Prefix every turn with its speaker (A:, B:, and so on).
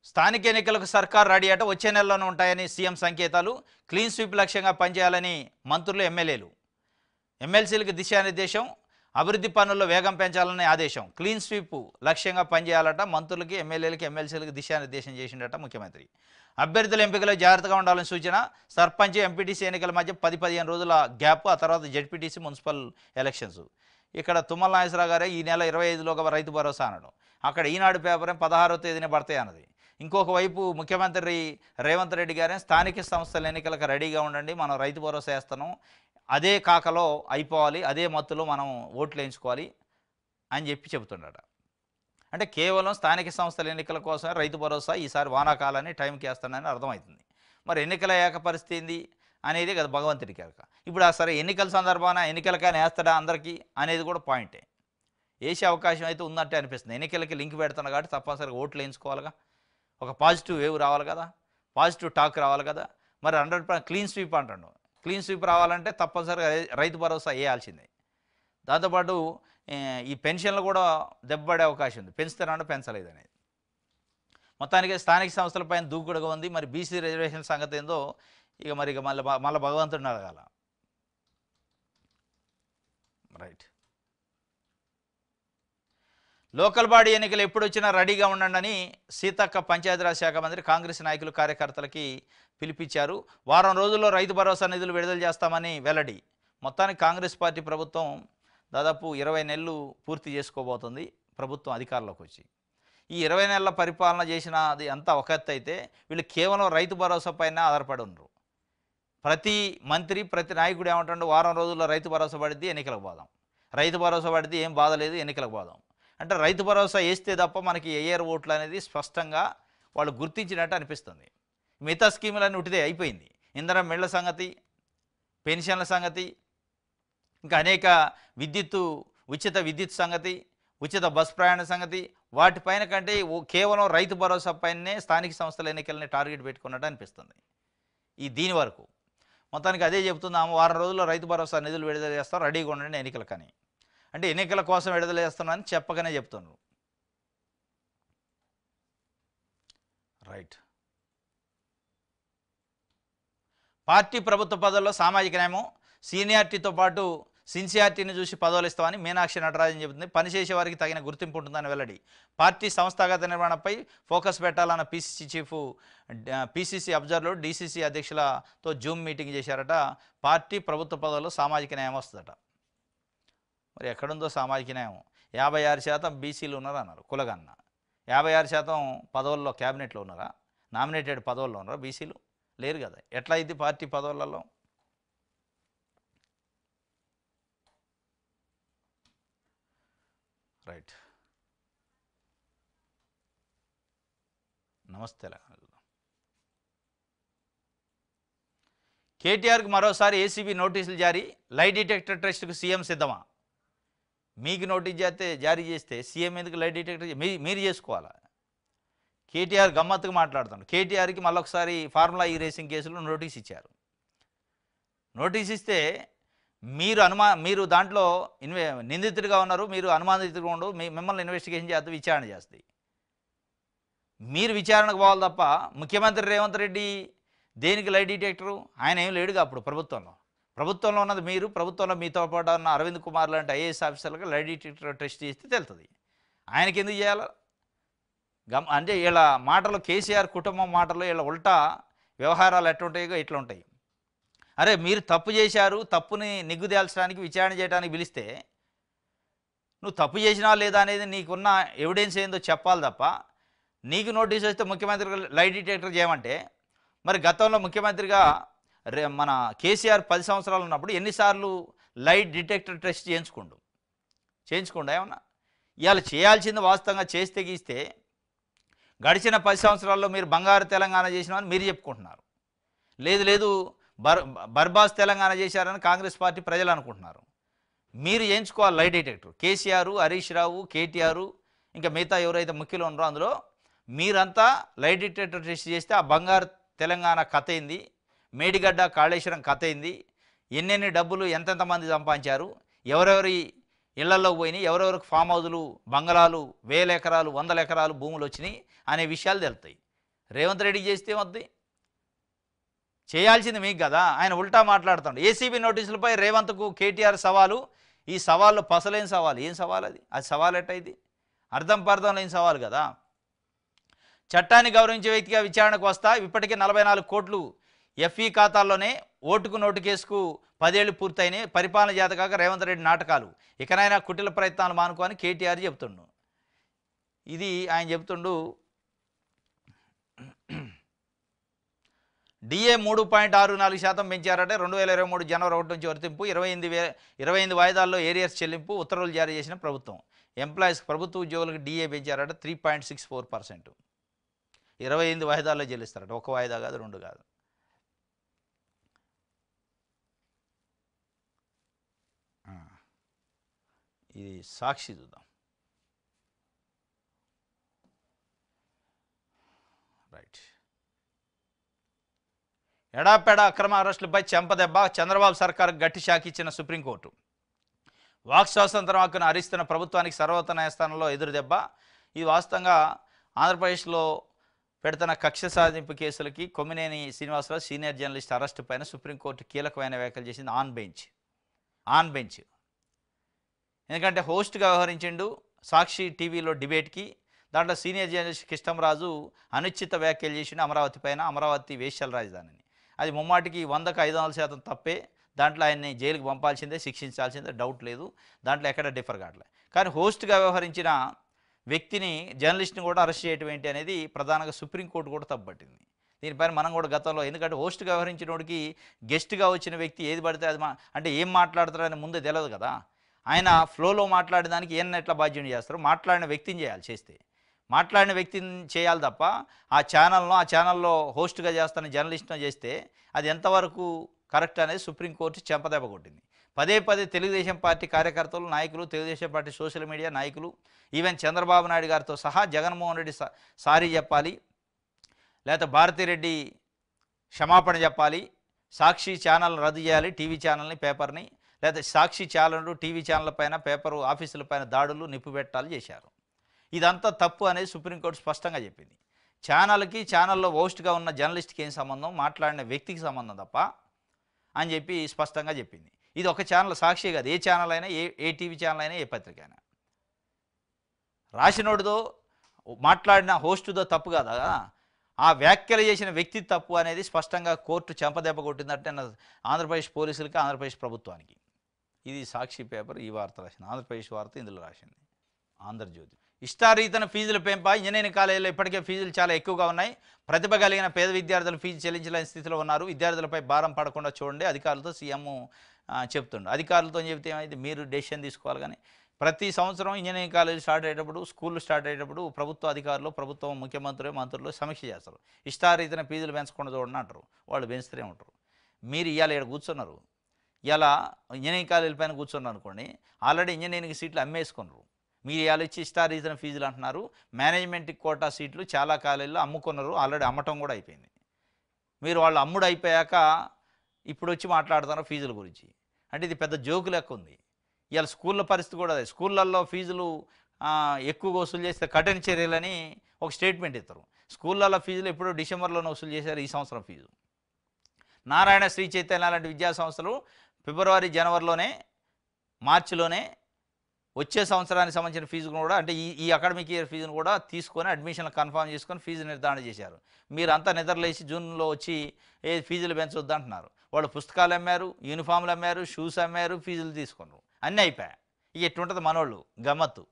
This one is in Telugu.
A: స్థానిక ఎన్నికలకు సర్కార్ రెడీ అట వచ్చే నెలలోనే ఉంటాయని సీఎం సంకేతాలు. క్లీన్ స్వీప్ లక్ష్యంగా పనిచేయాలని మంత్రులు ఎమ్మెల్యేలు. ఎమ్మెల్సీలకు దిశానిర్దేశం. అభివృద్ధి పనుల్లో వేగం పెంచాలని ఆదేశం. క్లీన్ స్వీప్ లక్ష్యంగా పనిచేయాలట మంత్రులకి ఎమ్మెల్యేలకి ఎమ్మెల్సీలకు దిశానిర్దేశం చేసిండట ముఖ్యమంత్రి. అభ్యర్థుల ఎంపికలో జాగ్రత్తగా ఉండాలని సూచన. సర్పంచ్ ఎంపీటీసీ ఎన్నికల మధ్య 10-15 రోజుల గ్యాప్, ఆ తర్వాత జెడ్పీటీసీ మున్సిపల్ ఎలక్షన్స్. ఇక్కడ తుమ్మల నాగేశ్వరరావు గారే ఈ నెల 25లోగా రైతు భరోసా అనడం. అక్కడ ఈనాడు పేపరే 16వ తేదీనే పడతాయి అన్నది. ఇంకొక వైపు ముఖ్యమంత్రి రేవంత్ రెడ్డి గారే స్థానిక సంస్థల ఎన్నికలకు రెడీగా ఉండండి, మనం రైతు భరోసా వేస్తున్నాం, అదే కాకలో అయిపోవాలి, అదే మత్తులో మనం ఓట్లు వేయించుకోవాలి అని చెప్తున్నాడు. అంటే కేవలం స్థానిక సంస్థల ఎన్నికల కోసమే రైతు భరోసా ఈసారి వానాకాలాన్ని టైంకి వేస్తానని అర్థమవుతుంది. మరి ఎన్నికల ఏక పరిస్థితి ఏంది అనేది కదా భగవంతుడికి ఎరక. ఇప్పుడు సరే ఎన్నికల సందర్భాన ఎన్నికలకైనా వేస్తాడా అందరికీ అనేది కూడా పాయింటే. వేసే అవకాశం అయితే ఉందంటే అనిపిస్తుంది. ఎన్నికలకి లింక్ పెడుతున్నా కాబట్టి తప్పనిసరిగా ఓట్లు వేయించుకోవాలిగా, ఒక పాజిటివ్ వేవ్ రావాలి కదా, పాజిటివ్ టాక్ రావాలి కదా. మరి 100% క్లీన్ స్వీప్ అంటాడు. క్లీన్ స్వీప్ రావాలంటే తప్పనిసరిగా రైతు భరోసా వేయాల్సిందే. దాంతోపాటు ఈ పెన్షన్లు కూడా దెబ్బపడే అవకాశం ఉంది, పెంచుతారంటే పెంచలేదు అనేది. మొత్తానికి స్థానిక సంస్థలపైన దూకుడుగా ఉంది. మరి బీసీ రిజర్వేషన్ సంగతి ఏందో ఇక మళ్ళీ భగవంతుడిని అడగాల. రైట్. లోకల్ బాడీ ఎన్నికలు ఎప్పుడు వచ్చినా రెడీగా ఉండండి అని సీతక్క పంచాయతీరాజ్ శాఖ మంత్రి కాంగ్రెస్ నాయకులు కార్యకర్తలకి పిలిపించారు. వారం రోజుల్లో రైతు భరోసా నిధులు విడుదల చేస్తామని వెల్లడి. మొత్తానికి కాంగ్రెస్ పార్టీ ప్రభుత్వం దాదాపు 20 నెలలు పూర్తి చేసుకోబోతుంది ప్రభుత్వం అధికారంలోకి వచ్చి. ఈ 20 నెలల పరిపాలన చేసినది అంతా ఒక ఎత్తు అయితే వీళ్ళు కేవలం రైతు భరోసా పైన ఆధారపడి ఉన్నారు. ప్రతి మంత్రి ప్రతి నాయకుడు ఏమంటాడు, వారం రోజుల్లో రైతు భరోసా పడిద్ది ఎన్నికలకు పోదాం, రైతు భరోసా పడిద్ది ఏం బాధ లేదు ఎన్నికలకు పోదాం అంటే రైతు భరోసా వేస్తే తప్ప మనకి ఏఆర్ ఓట్లు అనేది స్పష్టంగా వాళ్ళు గుర్తించినట్టు అనిపిస్తుంది. మిగతా స్కీములన్నీ ఉట్టిదే అయిపోయింది. ఇంధనం మిళ్ల సంగతి, పెన్షన్ల సంగతి, ఇంకా అనేక ఉచిత విద్యుత్ సంగతి, ఉచిత బస్ ప్రయాణ సంగతి, వాటిపైన కంటే కేవలం రైతు భరోసా పైనే స్థానిక సంస్థల ఎన్నికలని టార్గెట్ పెట్టుకున్నట్టు అనిపిస్తుంది. దీని వరకు మొత్తానికి అదే చెప్తున్నాము, వారం రోజుల్లో రైతు భరోసా నిధులు విడుదల చేస్తాం, రెడీగా ఉండండి ఎన్నికలకని. అంటే ఎన్నికల కోసం విడుదల చేస్తున్నామని చెప్పకనే చెప్తున్నారు. రైట్. పార్టీ ప్రభుత్వ పదవుల్లో సామాజిక న్యాయం, సీనియారిటీతో పాటు సిన్సియారిటీని చూసి పదవులు ఇస్తామని మీనాక్షి నటరాజన్ చెబుతుంది. పనిచేసే వారికి తగిన గుర్తింపు ఉంటుందని వెల్లడి. పార్టీ సంస్థాగత నిర్మాణంపై ఫోకస్ పెట్టాలన్న PCC chief, PCC observer, DCC అధ్యక్షులతో జూమ్ మీటింగ్ చేశారట. పార్టీ ప్రభుత్వ పదవుల్లో సామాజిక న్యాయం వస్తుందట. మరి ఎక్కడుందో సామాజిక న్యాయం? 56% బీసీలు ఉన్నారు అన్నారు కులగన్న. 56% పదవుల్లో క్యాబినెట్లో ఉన్నారా, నామినేటెడ్ పదవుల్లో ఉన్నారా? బీసీలు లేరు కదా. ఎట్లా అయింది పార్టీ పదవులలో? రైట్. నమస్తే. కేటీఆర్కి మరోసారి ఏసీబీ నోటీసులు జారీ. లై డిటెక్టర్ టెస్ట్కు సీఎం సిద్ధమా? మీకు నోటీస్ జారీ చేస్తే సీఎం ఎందుకు లై డిటెక్టర్ మీరు చేసుకోవాలా? కేటీఆర్ గమ్మత్తుగా మాట్లాడుతున్నాడు. కేటీఆర్కి మళ్ళొకసారి ఫార్ములా ఈ రేసింగ్ కేసులో నోటీస్ ఇచ్చారు. నోటీస్ ఇస్తే మీరు దాంట్లో నిందితుడిగా ఉన్నారు, మీరు అనుమానితుడిగా ఉండవు, మిమ్మల్ని ఇన్వెస్టిగేషన్ చేస్తే విచారణ చేస్తాయి. మీరు విచారణకు పోవాలి తప్ప ముఖ్యమంత్రి రేవంత్ రెడ్డి దేనికి లై డిటెక్టరు? ఆయన ఏం లేడుగా అప్పుడు ప్రభుత్వంలో ఉన్నది మీరు. ప్రభుత్వంలో మీతో పాటు ఉన్న అరవింద్ కుమార్ లాంటి ఐఏఎస్ ఆఫీసర్లకు లై డిటెక్టర్ టెస్ట్ చేస్తే తెలుస్తుంది. ఆయనకి ఎందుకు చేయాలి? అంటే వీళ్ళ మాటలు, కేసీఆర్ కుటుంబం మాటలు, వీళ్ళ ఉల్టా వ్యవహారాలు ఎట్లుంటాయో ఇట్లా ఉంటాయి. అరే మీరు తప్పు చేశారు, తప్పుని నిగ్గుదేల్చడానికి విచారణ చేయడానికి పిలిస్తే నువ్వు తప్పు చేసినా లేదా అనేది నీకున్న ఎవిడెన్స్ ఏందో చెప్పాలి తప్ప నీకు నోటీస్ వస్తే ముఖ్యమంత్రి లై డిటెక్టర్ చేయమంటే, మరి గతంలో ముఖ్యమంత్రిగా మన కేసీఆర్ 10 సంవత్సరాలు ఉన్నప్పుడు ఎన్నిసార్లు లై డిటెక్టర్ టెస్ట్ చేయించుకోండు ఏమన్నా? ఇవాళ చేయాల్సింది వాస్తవంగా చేస్తే గీస్తే గడిచిన 10 సంవత్సరాల్లో మీరు బంగారు తెలంగాణ చేసినామని మీరు చెప్పుకుంటున్నారు. లేదు బర్బాస్ తెలంగాణ చేశారని కాంగ్రెస్ పార్టీ ప్రజలు అనుకుంటున్నారు. మీరు చేయించుకోవాలి లై డిటెక్టర్. కేసీఆర్, హరీష్ రావు, కేటీఆర్, ఇంకా మిగతా ఎవరైతే ముఖ్యులు ఉన్నారో అందులో మీరంతా లై డిటెక్టర్ టెస్ట్ చేస్తే ఆ బంగారు తెలంగాణ కథ ఏంది, మేడిగడ్డ కాళేశ్వరం కథ ఏంది, ఎన్నెన్ని డబ్బులు ఎంతెంతమంది సంపాదించారు, ఎవరెవరి ఇళ్లలో పోయినాయి, ఎవరెవరికి ఫామ్ హౌజులు, బంగళాలు, 1000 ఎకరాలు 100 ఎకరాలు భూములు వచ్చినాయి అనే విషయాలు తెలుస్తాయి. రేవంత్ రెడ్డికి చేస్తే ఏమవుద్ది? చేయాల్సింది మీకు కదా. ఆయన ఉల్టా మాట్లాడుతాడు. ఏసీబీ నోటీసులపై రేవంత్కు కేటీఆర్ సవాలు. ఈ సవాళ్ళు పసలేని సవాలు. ఏం సవాల్ అది? అది సవాల్ ఎట్టయిది? అర్థం పర్థం లేని సవాలు కదా. చట్టాన్ని గౌరవించే వ్యక్తిగా విచారణకు వస్తా. ఇప్పటికే 44 కోట్లు ఎఫ్ఈ ఖాతాల్లోనే. ఓటుకు నోటు కేసుకు 10 ఏళ్లు పూర్తయినాయి. పరిపాలన చేతకాక రేవంత్ రెడ్డి నాటకాలు. ఇకనైనా కుటిల ప్రయత్నాలు మానుకోని కేటీఆర్ చెప్తుండు. ఇది ఆయన చెప్తుండు. డిఏ 3.64% పెంచారట. 2023 జనవరి 1 నుంచి వర్తింపు. 25 వాయిదాల్లో ఏరియర్స్ చెల్లింపు ఉత్తర్వులు జారీ చేసిన ప్రభుత్వం. ఎంప్లాయీస్ ప్రభుత్వ ఉద్యోగులకు డిఏ పెంచారట 3.64%. 25 వాయిదాల్లో చెల్లిస్తారట. ఒక వాయిదా కాదు, 2 కాదు. ఇది సాక్షి చూద్దాం. రైట్. ఎడాపెడా అక్రమ అరెస్టులపై చెంపదెబ్బ. చంద్రబాబు సర్కారుకు గట్టి షాక్ ఇచ్చిన సుప్రీంకోర్టు. వాక్ స్వాతంత్రం హక్కును హరిస్తున్న ప్రభుత్వానికి సర్వోన్నత న్యాయస్థానంలో ఎదురుదెబ్బ. ఇది వాస్తవంగా ఆంధ్రప్రదేశ్లో పెడుతున్న కక్ష సాధింపు కేసులకి Kommineni Srinivasarao senior journalist arrest పైన సుప్రీంకోర్టు కీలకమైన వ్యాఖ్యలు చేసింది. On bench. ఎందుకంటే హోస్ట్గా వ్యవహరించిండు సాక్షి టీవీలో డిబేట్కి. దాంట్లో సీనియర్ జర్నలిస్ట్ కృష్ణంరాజు అనుచిత వ్యాఖ్యలు చేసిండు అమరావతి పైన. అమరావతి వేశ్యల రాజధానిని. అది ముమ్మాటికి 100కు 500% తప్పే. దాంట్లో ఆయన్ని జైలుకి పంపాల్సిందే, శిక్షించాల్సిందే, డౌట్ లేదు. దాంట్లో ఎక్కడ డిఫర్ కావట్లేదు. కానీ హోస్ట్గా వ్యవహరించిన వ్యక్తిని, జర్నలిస్ట్ని కూడా అరెస్ట్ చేయడం ఏంటి అనేది ప్రధానంగా సుప్రీంకోర్టు కూడా తప్పుపట్టింది. దీనిపైన మనం కూడా గతంలో, ఎందుకంటే హోస్ట్గా వ్యవహరించిన వాడికి గెస్ట్గా వచ్చిన వ్యక్తి ఏది పడితే అది అంటే ఏం మాట్లాడతారని ముందే తెలియదు కదా. ఆయన ఫ్లోలో మాట్లాడడానికి ఏమన్నా ఎట్లా బాధ్యత చేస్తారు? మాట్లాడిన వ్యక్తిని చేయాలి. చేస్తే మాట్లాడిన వ్యక్తిని చేయాలి తప్ప ఆ ఛానల్లో హోస్ట్గా చేస్తున్న జర్నలిస్ట్ను చేస్తే అది ఎంతవరకు కరెక్ట్ అనేది సుప్రీంకోర్టు చెంపదెబ్బ కొట్టింది. పదే తెలుగుదేశం పార్టీ కార్యకర్తలు, నాయకులు, తెలుగుదేశం పార్టీ సోషల్ మీడియా నాయకులు, ఈవెన్ చంద్రబాబు నాయుడు గారితో సహా జగన్మోహన్ రెడ్డి సారీ చెప్పాలి, లేకపోతే భారతిరెడ్డి క్షమాపణ చెప్పాలి, సాక్షి ఛానల్ రద్దు చేయాలి, టీవీ ఛానల్ని, పేపర్ని, లేదా సాక్షి ఛానళ్ళు, టీవీ ఛానళ్ళ పైన, పేపరు ఆఫీసుల పైన దాడులు, నిప్పు పెట్టాలు చేశారు. ఇదంతా తప్పు అనేది సుప్రీంకోర్టు స్పష్టంగా చెప్పింది. ఛానల్లో హోస్ట్గా ఉన్న జర్నలిస్ట్కి ఏం సంబంధం, మాట్లాడిన వ్యక్తికి సంబంధం తప్ప అని చెప్పి స్పష్టంగా చెప్పింది. ఇది ఒక ఛానల్, సాక్షి కాదు, ఏ ఛానల్ అయినా, ఏ టీవీ ఛానల్ అయినా, ఏ పత్రిక అయినా. రాసినోడిదో మాట్లాడిన హోస్టుదో తప్పు కాదా, ఆ వ్యాఖ్యలు చేసిన వ్యక్తి తప్పు అనేది స్పష్టంగా కోర్టు చెంపదెబ్బ కొట్టిందంటే ఆంధ్రప్రదేశ్ పోలీసులకి, ఆంధ్రప్రదేశ్ ప్రభుత్వానికి. ఇది సాక్షి పేపర్ ఈ వార్త రాసింది. ఆంధ్రప్రదేశ్ వార్త ఇందులో రాసింది. ఆంధ్రజ్యోతి. ఇష్టారీతన ఫీజుల పెంప. ఇంజనీరింగ్ కాలేజీలో ఇప్పటికే ఫీజులు చాలా ఎక్కువగా ఉన్నాయి. ప్రతిభ కలిగిన పేద విద్యార్థులు ఫీజు చెల్లించలేని స్థితిలో ఉన్నారు. విద్యార్థులపై భారం పడకుండా చూడండి అధికారులతో సీఎం చెప్తుండు. అధికారులతో చెబితే ఏమైంది, మీరు డెసిషన్ తీసుకోవాలి. కానీ ప్రతి సంవత్సరం ఇంజనీరింగ్ కాలేజీ స్టార్ట్ అయ్యేటప్పుడు, స్కూళ్ళు స్టార్ట్ అయ్యేటప్పుడు ప్రభుత్వ అధికారులు, ప్రభుత్వం మంత్రులు సమీక్ష చేస్తారు. ఇష్టారీతన ఫీజులు పెంచకుండా చూడండి అంటారు. వాళ్ళు పెంచుతూనే ఉంటారు. మీరు ఇవాళ ఇక్కడ కూర్చున్నారు, ఇలా ఇంజనీరింగ్ కాలేజీల పైన కూర్చున్నారు అనుకోండి, ఆల్రెడీ ఇంజనీరింగ్ సీట్లు అమ్మేసుకున్నారు. మీరు ఇవాళ ఇచ్చి ఇష్టారీతన ఫీజులు అంటున్నారు. మేనేజ్మెంట్ కోటా సీట్లు చాలా కాలేజీలో అమ్ముకున్నారు, ఆల్రెడీ అమ్మటం కూడా అయిపోయింది. మీరు వాళ్ళు అమ్ముడు అయిపోయాక ఇప్పుడు వచ్చి మాట్లాడుతున్నారు ఫీజుల గురించి. అంటే ఇది పెద్ద జోకు లెక్క ఉంది. ఇవాళ స్కూళ్ళ పరిస్థితి కూడా అదే. స్కూళ్ళల్లో ఫీజులు ఎక్కువగా వసూలు చేస్తే కఠిన చర్యలని ఒక స్టేట్మెంట్ ఇస్తారు. స్కూళ్ళల్లో ఫీజులు ఎప్పుడో డిసెంబర్లోనే వసూలు చేశారు. ఈ సంవత్సరం ఫీజు నారాయణ, శ్రీ చైతన్య లాంటి విద్యా సంస్థలు ఫిబ్రవరి, జనవరిలోనే, మార్చిలోనే వచ్చే సంవత్సరానికి సంబంధించిన ఫీజును కూడా, అంటే ఈ అకాడమిక్ ఇయర్ ఫీజును కూడా తీసుకొని అడ్మిషన్లు కన్ఫర్మ్ చేసుకొని ఫీజు నిర్ధారణ చేశారు. మీరంతా నిద్రలేసి జూన్లో వచ్చి ఫీజులు పెంచొద్దు అంటున్నారు. వాళ్ళు పుస్తకాలు అమ్మారు, యూనిఫామ్లు అమ్మారు, షూస్ అమ్మారు, ఫీజులు తీసుకున్నారు, అన్నీ అయిపోయాయి. ఇక ఎట్టుంటుంది మనోళ్ళు గమ్మత్తు.